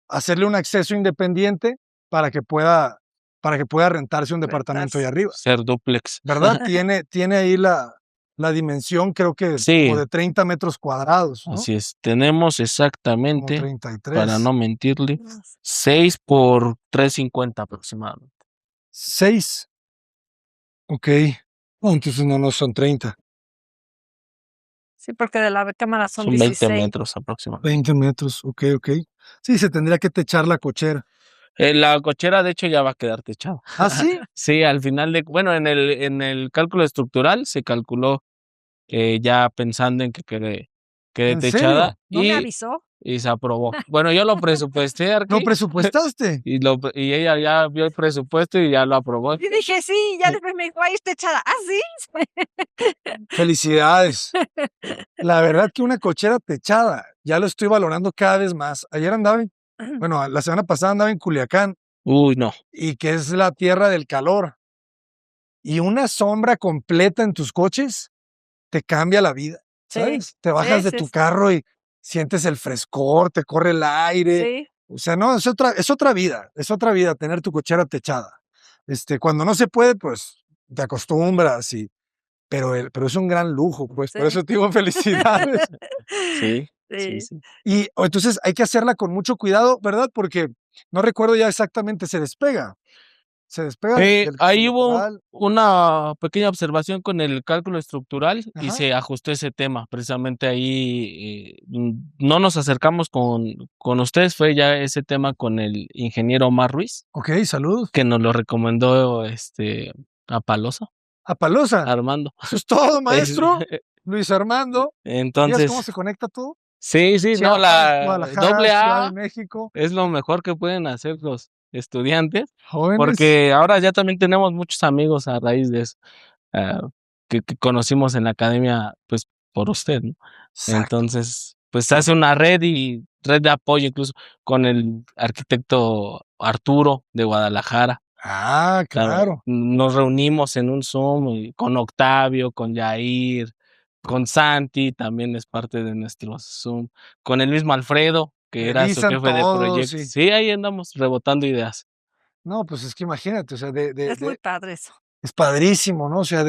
hacerle un acceso independiente para que pueda rentarse un departamento ahí Rentarse. arriba. Ser dúplex. ¿Verdad? Tiene ahí la dimensión, creo que Sí. como de 30 metros cuadrados, ¿no? Así es. Tenemos Como exactamente, 33. para no mentirle, No sé. 6 por 3.50 aproximadamente. 6. Ok. No, entonces no son 30. Sí, porque de la recámara son Son 20 16. metros aproximadamente. 20 metros, ok. Sí, se tendría que techar la cochera. La cochera, de hecho, ya va a quedar techada. ¿Ah, sí? Sí, al final bueno, en el cálculo estructural se calculó ya pensando en que quede ¿En techada serio? ¿No me y avisó? se aprobó. Bueno, yo lo presupuesté, ¿No Arqui, presupuestaste? y ella ya vio el presupuesto y ya lo aprobó. Y dije, sí, ya después me dijo, ahí está echada. ¿Ah, sí? Felicidades. La verdad que una cochera techada, ya lo estoy valorando cada vez más. Ayer bueno, la semana pasada andaba en Culiacán Uy, no. y que es la tierra del calor. Y una sombra completa en tus coches te cambia la vida, Sí, ¿sabes? Te bajas de sí, tu sí. carro y sientes el frescor, te corre el aire. Sí. O sea, no, es otra vida tener tu cochera techada. Cuando no se puede, pues te acostumbras pero es un gran lujo, pues, por Sí. eso te digo felicidades. Sí, sí, Sí. sí. Y entonces hay que hacerla con mucho cuidado, ¿verdad? Porque no recuerdo ya exactamente, se despega del Ahí hubo lateral. una pequeña observación con el cálculo estructural y Ajá. se ajustó ese tema. Precisamente ahí no nos acercamos con ustedes, fue ya ese tema con el ingeniero Omar Ruiz, Ok, salud. que nos lo recomendó a Palosa, A Palosa. Armando. Eso es todo, maestro. Luis Armando. ¿Vías Entonces, cómo se conecta todo? sí, no, Chiapas, la Guadalajara, Ciudad de AA México. es lo mejor que pueden hacer los estudiantes, Jóvenes. porque ahora ya también tenemos muchos amigos a raíz de eso, ah, que conocimos en la academia, pues, por usted, ¿no? Exacto. Entonces, pues, se hace una red de apoyo, incluso con el arquitecto Arturo de Guadalajara. Claro. Nos reunimos en un Zoom con Octavio, con Yair, con Santi, también es parte de nuestro Zoom, con el mismo Alfredo, que era su Revisan jefe de todo, proyecto. sí. Sí, ahí andamos rebotando ideas. No, pues es que imagínate, o sea, Es muy padre eso. es padrísimo, ¿no? O sea,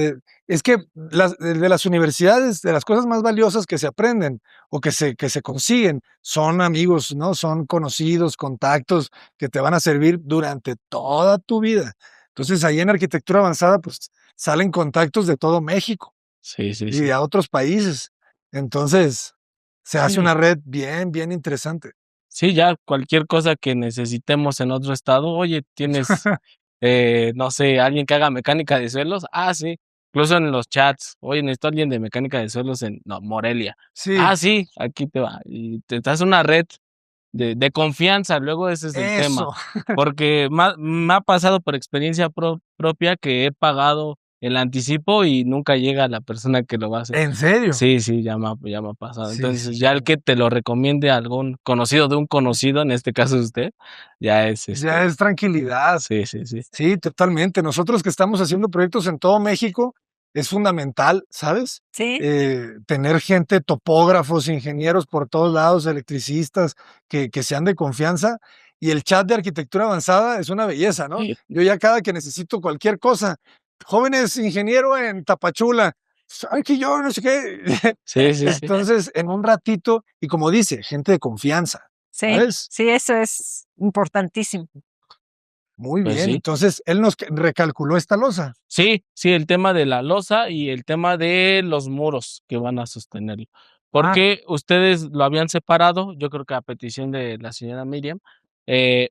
es que de las universidades, de las cosas más valiosas que se aprenden o que se consiguen, son amigos, ¿no? Son conocidos, contactos que te van a servir durante toda tu vida. Entonces, ahí en arquitectura avanzada, pues salen contactos de todo México Sí, sí, y sí. de otros países. Entonces, se hace Sí. una red bien, bien interesante. Sí, ya cualquier cosa que necesitemos en otro estado, oye, tienes, no sé, alguien que haga mecánica de suelos, sí, incluso en los chats, oye, necesito a alguien de mecánica de suelos en Morelia, Sí, sí, aquí te va, y te das una red de confianza, luego ese es el tema, eso. porque me ha pasado por experiencia propia que he pagado el anticipo y nunca llega la persona que lo va a hacer. ¿En serio? Sí, ya me ha pasado. Sí, Entonces, sí. ya el que te lo recomiende a algún conocido de un conocido, en este caso usted, ya es Ya es tranquilidad. sí, sí, sí. Sí, totalmente. Nosotros que estamos haciendo proyectos en todo México, es fundamental, ¿sabes? Sí, Tener gente, topógrafos, ingenieros por todos lados, electricistas, que sean de confianza. Y el chat de arquitectura avanzada es una belleza, ¿no? Sí, Yo ya cada que necesito cualquier cosa, jóvenes ingeniero en Tapachula, ay, que yo no sé qué. sí, sí, sí. Entonces, en un ratito, y como dice, gente de confianza, sí, ¿sabes? sí, eso es importantísimo. Muy Pues bien. sí. Entonces, él nos recalculó esta losa. Sí, sí, el tema de la losa y el tema de los muros que van a sostenerlo. Porque ustedes lo habían separado, yo creo que a petición de la señora Miriam,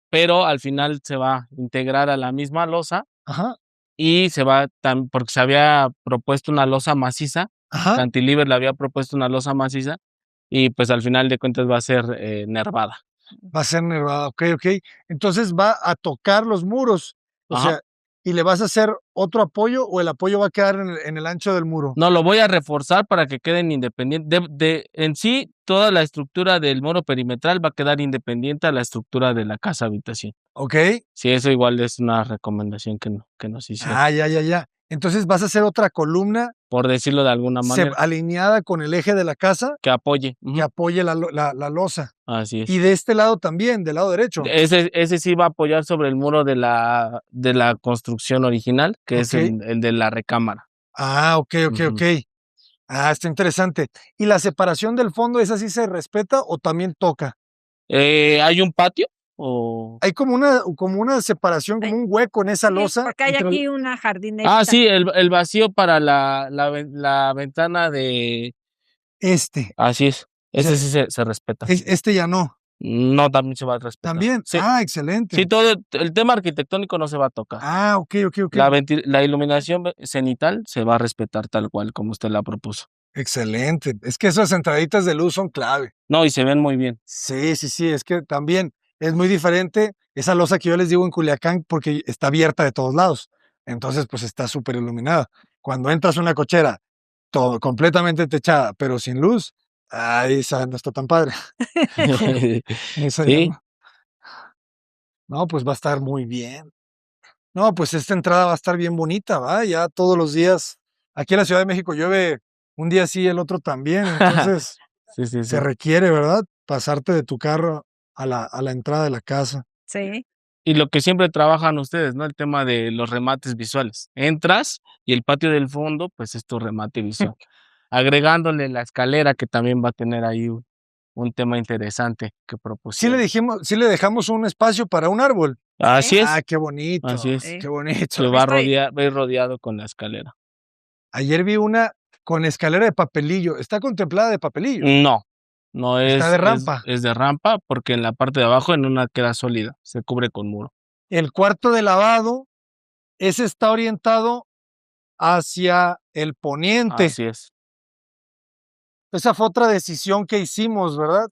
pero al final se va a integrar a la misma losa Ajá, y se va porque se había propuesto una losa maciza, ajá. Cantilever le había propuesto una losa maciza y pues al final de cuentas va a ser nervada. Va a ser nervada, okey. Entonces, va a tocar los muros, o Ajá. sea, ¿y le vas a hacer otro apoyo o el apoyo va a quedar en el ancho del muro? No, lo voy a reforzar para que queden independientes. En sí, toda la estructura del muro perimetral va a quedar independiente a la estructura de la casa habitación. ¿Okey? Sí, eso igual es una recomendación que nos hicieron, Ya. Entonces, vas a hacer otra columna por decirlo de alguna manera, alineada con el eje de la casa que apoye. que Ujú, apoye la losa. así Y es. de este lado también, del lado derecho. Ese sí va a apoyar sobre el muro de la construcción original, que es Okey. el de la recámara. Ujú. Okey. Está interesante. ¿Y la separación del fondo, esa sí se respeta o también toca? ¿Hay un patio? O Hay como una separación, como Ay, un hueco en esa sí, losa porque hay entre aquí una jardinerita. sí, el vacío para la ventana de este. así es. O sea, Ese sí se respeta. este ya no. No, también se va a respetar. ¿También? Sí, sí, Excelente. todo el tema arquitectónico no se va a tocar. Okey. La iluminación cenital se va a respetar tal cual como usted la propuso. Excelente. Es que esas entraditas de luz son clave. No, y se ven muy bien. Sí, es que también es muy diferente esa losa que yo les digo en Culiacán, porque está abierta de todos lados. Entonces, pues, está súper iluminada. Cuando entras a una cochera, todo completamente techada, pero sin luz, esa no está tan padre. Esa ya Sí, no. No, pues, va a estar muy bien. No, pues esta entrada va a estar bien bonita, ¿va? Ya todos los días. Aquí en la Ciudad de México llueve un día sí, el otro también, entonces sí, sí, se sí. requiere, ¿verdad? Pasarte de tu carro a la entrada de la casa. Sí, Y lo que siempre trabajan ustedes, ¿no? El tema de los remates visuales. Entras y el patio del fondo, pues es tu remate visual. Agregándole la escalera que también va a tener ahí un tema interesante que propusieron. Sí le dejamos un espacio para un árbol. Así es, Qué así bonito, es. sí. qué bonito. Que Estoy va a ir rodeado con la escalera. Ayer vi una con escalera de papelillo. Está contemplada de papelillo. No, no Está de rampa. es de rampa porque en la parte de abajo en una queda sólida, se cubre con muro. El cuarto de lavado, ese está orientado hacia el poniente. Así es. Esa fue otra decisión que hicimos, ¿verdad?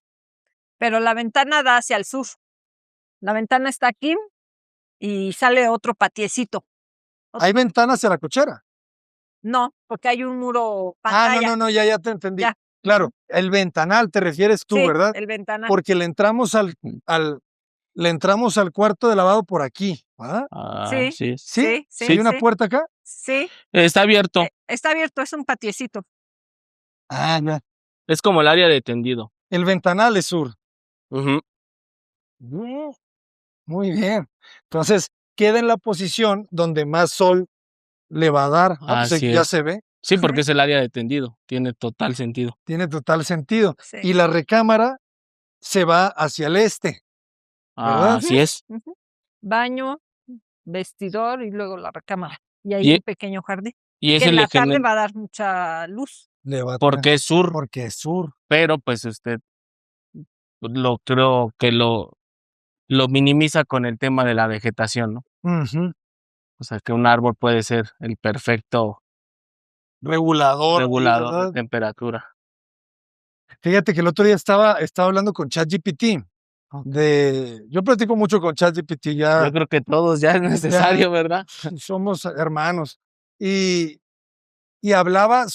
pero la ventana da hacia el sur. La ventana está aquí y sale otro patiecito. Hay ventanas hacia la cochera. No, porque hay un muro No, pantalla. ya te entendí. Ya. Claro, el ventanal te refieres tú, Sí, ¿verdad? el ventanal. Porque le entramos al cuarto de lavado por aquí, ¿verdad? Sí, Así es. ¿Sí? sí, ¿Hay Sí, una sí, puerta acá? sí. está abierto. Está abierto, es un patiecito. Ya. Es como el área de tendido. El ventanal es sur. Ujú. Mm, Muy bien. Entonces, queda en la posición donde más sol le va a dar. Pues Así ya es. se ve. Sí, porque es el área de tendido. Tiene total sentido. Tiene total sentido. Sí. Y la recámara se va hacia el este, ¿verdad? Así es. Ujú. Baño, vestidor y luego la recámara. Y hay Y, un pequeño jardín. y Que ese en le la tarde genera, va a dar mucha luz. Le va a tener, porque es sur, porque es sur. pero pues usted creo que lo minimiza con el tema de la vegetación, ¿no? Ujú. O sea, que un árbol puede ser el perfecto Regulador, regulador de ¿verdad? temperatura. Fíjate que el otro día estaba hablando con ChatGPT. Yo platico mucho con ChatGPT, Yo creo que todos ya es necesario, ¿verdad? somos hermanos. Y, y hablaba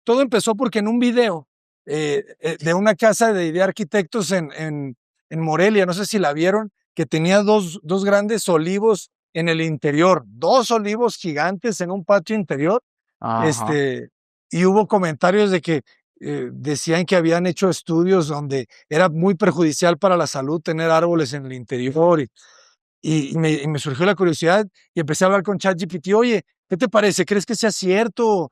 todo empezó porque en un video de una casa de arquitectos en Morelia, no sé si la vieron, que tenía dos grandes olivos en el interior, 2 olivos gigantes en un patio interior. Ajá. Y hubo comentarios de que decían que habían hecho estudios donde era muy perjudicial para la salud tener árboles en el interior y me surgió la curiosidad y empecé a hablar con ChatGPT, oye, ¿qué te parece? ¿Crees que sea cierto?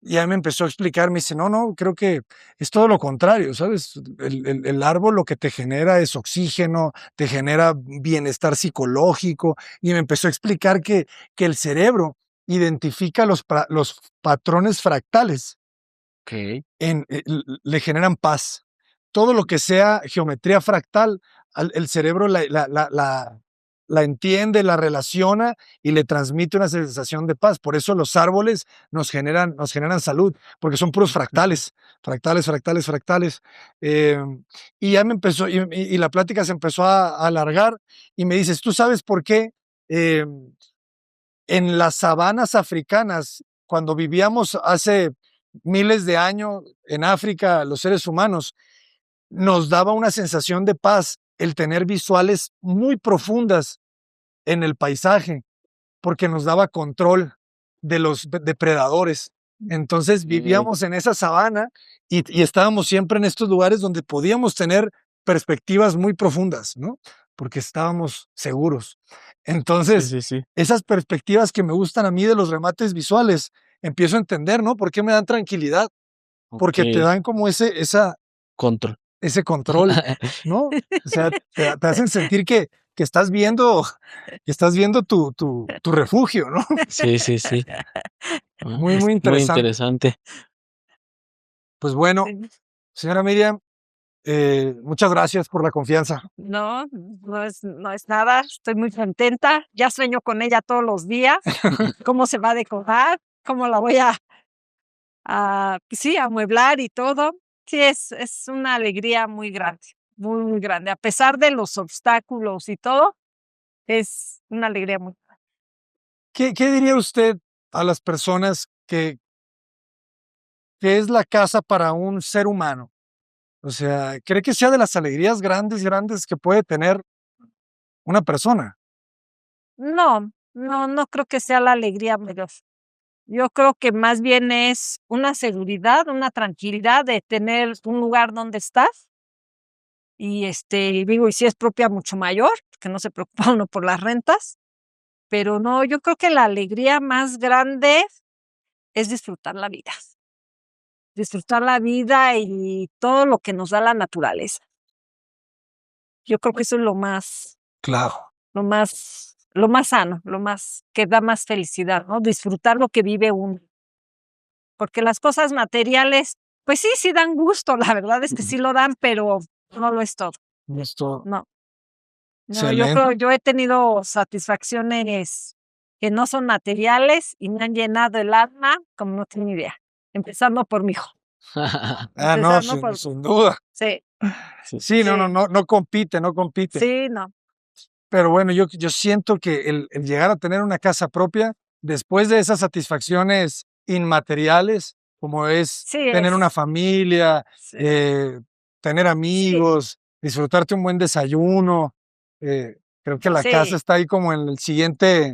Y ya me empezó a explicar, me dice, no, creo que es todo lo contrario, ¿sabes? El árbol lo que te genera es oxígeno, te genera bienestar psicológico, y me empezó a explicar que el cerebro identifica los patrones fractales, Ok. le generan paz. Todo lo que sea geometría fractal, el cerebro la entiende, la relaciona y le transmite una sensación de paz. Por eso los árboles nos generan salud, porque son puros fractales, fractales, fractales, fractales. Y ya me empezó, y la plática se empezó a alargar y me dices, ¿tú sabes por qué en las sabanas africanas, cuando vivíamos hace miles de años en África, los seres humanos, nos daba una sensación de paz el tener visuales muy profundas en el paisaje, porque nos daba control de los depredadores? Entonces vivíamos en esa sabana y estábamos siempre en estos lugares donde podíamos tener perspectivas muy profundas, ¿no? Porque estábamos seguros. Sí, Entonces, sí, sí. esas perspectivas que me gustan a mí de los remates visuales, empiezo a entender, ¿no? ¿Por qué me dan tranquilidad? Porque te Ok. dan como Control. ese control, ¿no? O sea, te hacen sentir que estás viendo tu refugio, ¿no? Sí, sí, sí. Muy, muy Muy interesante. interesante. Pues bueno, Sí. señora Miriam, muchas gracias por la confianza. No, no es nada, estoy muy contenta. Ya sueño con ella todos los días, cómo se va a decorar, cómo la voy pues sí, a amueblar y todo. Sí, es una alegría muy grande, muy, muy grande. A pesar de los obstáculos y todo, es una alegría muy grande. ¿Qué diría usted a las personas que es la casa para un ser humano? O sea, ¿cree que sea de las alegrías grandes, grandes que puede tener una persona? No creo que sea la alegría mayor. Yo creo que más bien es una seguridad, una tranquilidad de tener un lugar donde estás. Y digo, y si es propia mucho mayor, que no se preocupa uno por las rentas, pero no, yo creo que la alegría más grande es disfrutar la vida y todo lo que nos da la naturaleza. Yo creo que eso es Claro. lo más sano, lo más que da más felicidad, ¿no? Disfrutar lo que vive uno. Porque las cosas materiales, pues sí dan gusto, la verdad es que sí lo dan, pero no lo es todo. Esto, No. No, excelente. yo he tenido satisfacciones que no son materiales y me han llenado el alma como no tiene idea. Empezando por mi hijo. No, Empezando sin, por sin duda. sí, Sí, sí, Sí, sí. sí, no compite, no compite. sí, no. Pero bueno, yo siento que el llegar a tener una casa propia, después de esas satisfacciones inmateriales, como es Sí tener una es. familia, Sí, tener sí, amigos, disfrutarte un buen desayuno, creo que la casa sí. está ahí como En el siguiente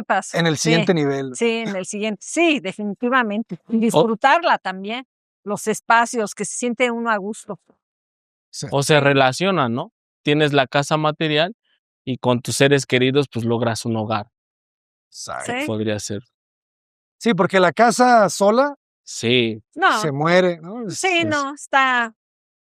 paso. en el Sí, siguiente nivel. sí, en el siguiente. Sí, definitivamente. Y O, disfrutarla también. Los espacios, que se siente uno a gusto. Sí, o se Sí, relacionan, ¿no? Tienes la casa material y con tus seres queridos, pues logras un hogar. sí. Podría ser. sí, porque la casa sola Sí, se No, muere, ¿no? sí, no,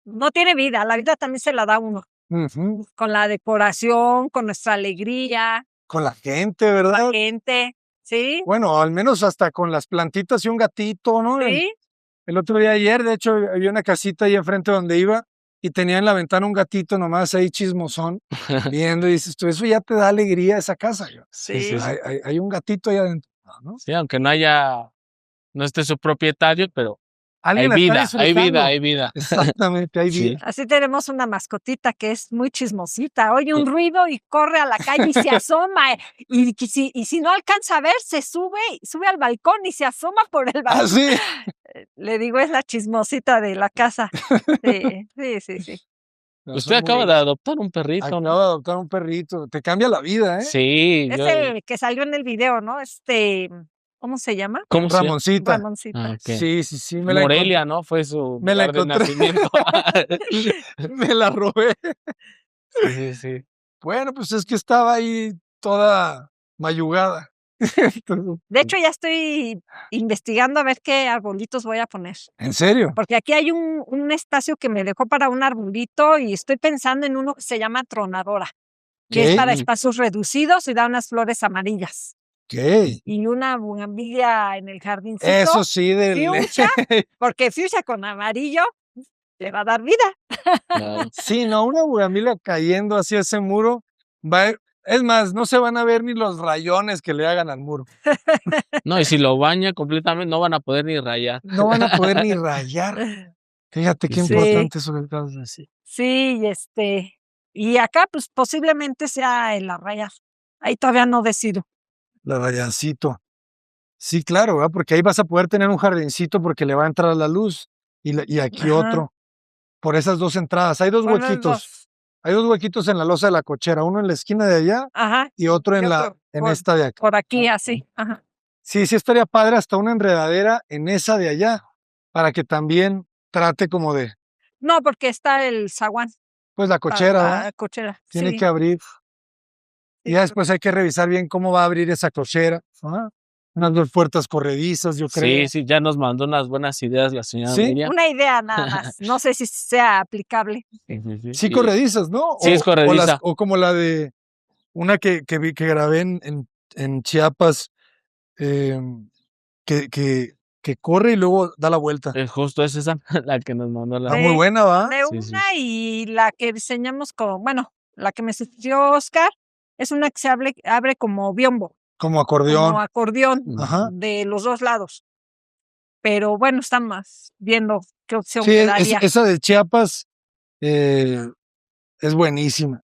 no tiene vida. La vida también se la da uno. Ujú. Con la decoración, con nuestra alegría, Con la gente, la ¿verdad? gente, ¿sí? Bueno, al menos hasta con las plantitas y un gatito, ¿no? Sí, El otro día, ayer, de hecho, había una casita ahí enfrente donde iba y tenía en la ventana un gatito nomás ahí chismosón, viendo, y dices tú, eso ya te da alegría a esa casa. Sí, sí, sí. Hay un gatito ahí adentro, ¿no? Sí, aunque no esté su propietario, pero hay Alguien la está vida, hay disfrutando. vida, hay vida. Exactamente, hay Sí. vida. Así tenemos una mascotita que es muy chismosita. Oye un ruido y corre a la calle y se asoma. Y si no alcanza a ver, se sube al balcón y se asoma por el balcón. Así. Le digo, es la chismosita de la casa. Sí, sí, sí, sí. Usted acaba de adoptar un perrito, Acaba ¿no? de adoptar un perrito. Te cambia la vida, ¿eh? Sí. Ese que salió en el video, ¿no? ¿Cómo se llama? ¿Cómo se llama? Ramoncita. Ramoncita. Ah, ok. Sí, sí, sí. Morelia, ¿no? Fue su Me la lugar de encontré. nacimiento. Me la robé. Sí, sí, sí. Bueno, pues es que estaba ahí toda mayugada. De hecho, ya estoy investigando a ver qué arbolitos voy a poner. ¿En serio? Porque aquí hay un espacio que me dejó para un arbolito y estoy pensando en uno que se llama tronadora, que es ¿Qué? para espacios reducidos y da unas flores amarillas. ¿Qué? Y una bugambilia en el jardincito. Eso sí, Fuchsia, porque fuchsia con amarillo le va a dar vida. Claro. Sí, no, una bugambilia cayendo hacia ese muro, es más, no se van a ver ni los rayones que le hagan al muro. No, y si lo baña completamente, no van a poder ni rayar. No van a poder ni rayar. Fíjate qué Sí. importante eso que acabas de decir. Sí, y acá pues posiblemente sea el arrayar. Ahí todavía no decido. La rayancito. Sí, claro, ¿verdad? Porque ahí vas a poder tener un jardincito porque le va a entrar la luz y aquí Ajá. otro. Por esas dos entradas. Hay dos Por los huequitos. dos. Hay dos huequitos en la losa de la cochera, uno en la esquina de allá Ajá. y otro en Y otro en esta de acá. por aquí, así. Ajá. Sí, sí estaría padre hasta una enredadera en esa de allá, para que también trate como de, No, porque está el zaguán. pues la cochera, La ¿verdad? cochera. Tiene Sí, que abrir. Y sí, ya después hay que revisar bien cómo va a abrir esa cochera. ¿Ah? Unas dos puertas corredizas, yo creo. Sí, sí, ya nos mandó unas buenas ideas la señora ¿Sí? Miriam. una idea nada más. No sé si sea aplicable. Sí, Y- corredizas, ¿no? Sí, es corrediza. O como la de una que grabé en Chiapas, que corre y luego da la vuelta. Justo es esa la que nos mandó Está la. muy buena, ¿va? De Sí, sí. una y la que diseñamos la que me sugirió Oscar, es una que se abre como biombo, Como acordeón. como acordeón Ajá. de los dos lados. Pero bueno, estamos viendo qué opción Sí, quedaría. esa de Chiapas es buenísima.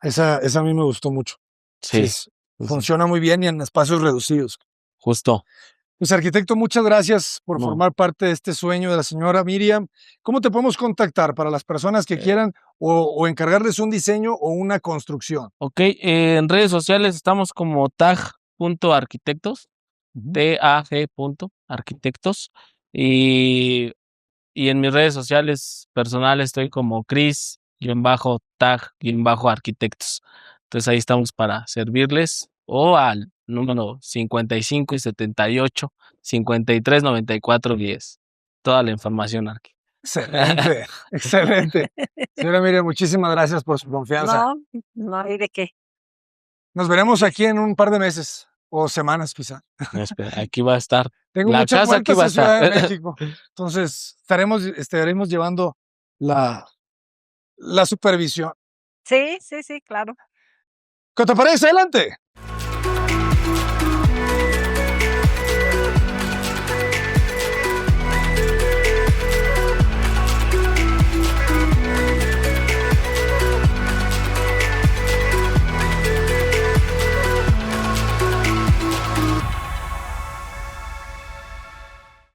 Esa a mí me gustó mucho. Sí, Funciona muy bien y en espacios reducidos. justo. Pues arquitecto, muchas gracias por No. formar parte de este sueño de la señora Miriam. ¿Cómo te podemos contactar para las personas que quieran o encargarles un diseño o una construcción? Ok, en redes sociales estamos como tag.arquitectos, TAG.arquitectos, y en mis redes sociales personales estoy como Chris-tag-arquitectos. Entonces ahí estamos para servirles o al número 55 y 78 53 94 10. Toda la información aquí. Excelente, excelente. Señora Miriam, muchísimas gracias por su confianza. No hay de qué. Nos veremos aquí en un par de meses o semanas quizá. No, espera, aquí va a estar. Tengo La muchas casa aquí vueltas va a en Ciudad de estar. México. Entonces, estaremos llevando la supervisión. Sí, sí, sí, claro. ¿Qué te parece? Adelante.